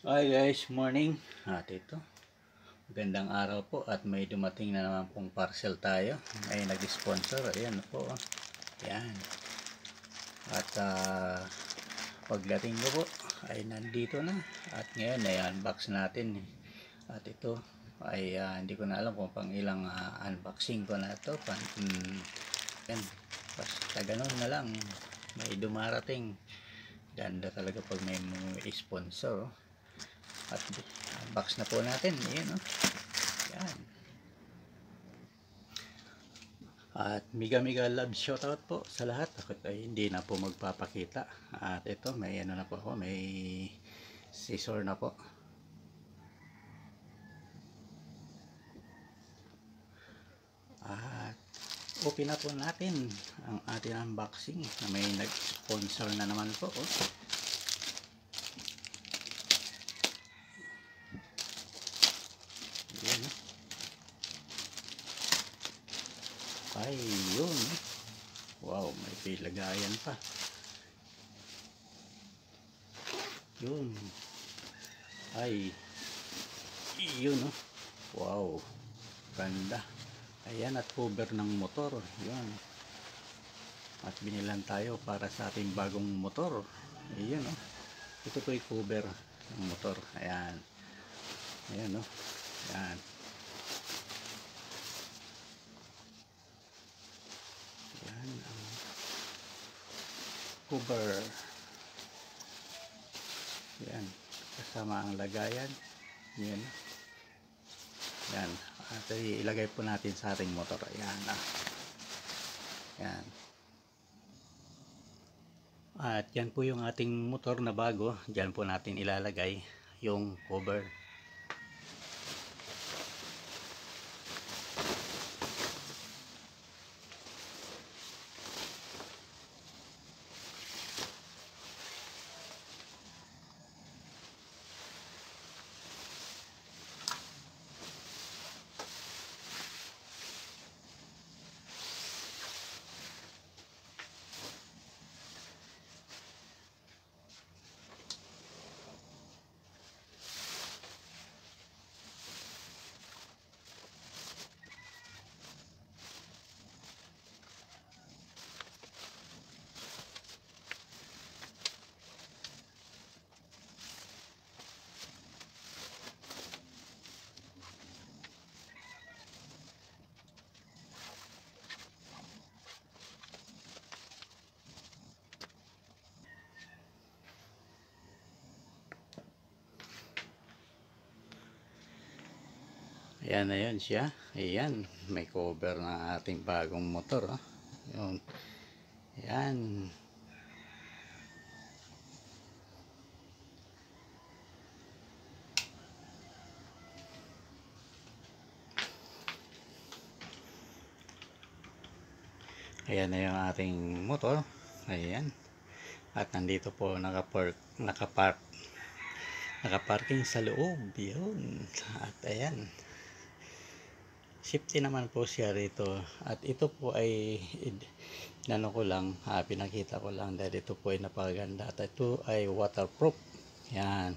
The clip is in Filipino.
Hi guys, morning. At ito, magandang araw po at may dumating na naman pong parcel tayo. May nag-sponsor. Ayan po. Ayan. At pagdating ko po ay nandito na. At ngayon ay unbox natin. At ito ay hindi ko na alam kung pang ilang unboxing ko na ito. Yan. Basta ganun na lang. May dumarating. Ganda talaga pag may sponsor. At unbox na po natin. Ayan, oh. Yan. At mega love shoutout po sa lahat. At ay hindi na po magpapakita. At ito may ano na po ako, may scissor na po. At open na po natin ang ating unboxing na may nag-sponsor na naman po, oh. Yan, oh. Ay, yun. Wow, may pilagayan pa. Yun. Ay, yun, oh. Wow, ganda. Ayan, at cover ng motor. Yun. At binilan tayo para sa ating bagong motor. Ayan, oh. Ito po yung cover ng motor. Ayan. Ayan, oh. Ayan. Ayan ang cover. Ayan. Kasama ang lagayan. Ayan. Ayan. At ilagay po natin sa ating motor. Ayan. Ayan. At yan po yung ating motor na bago. Diyan po natin ilalagay yung cover. Ayan na yun siya. Ayan. May cover na ating bagong motor. Oh. Yun. Ayan. Ayan na yung ating motor. Ayan. At nandito po nakaparking sa loob. Yun. At ayan. Safety naman po siya rito. At ito po ay pinakita ko lang dahil ito po ay napakaganda. At ito ay waterproof. Yan.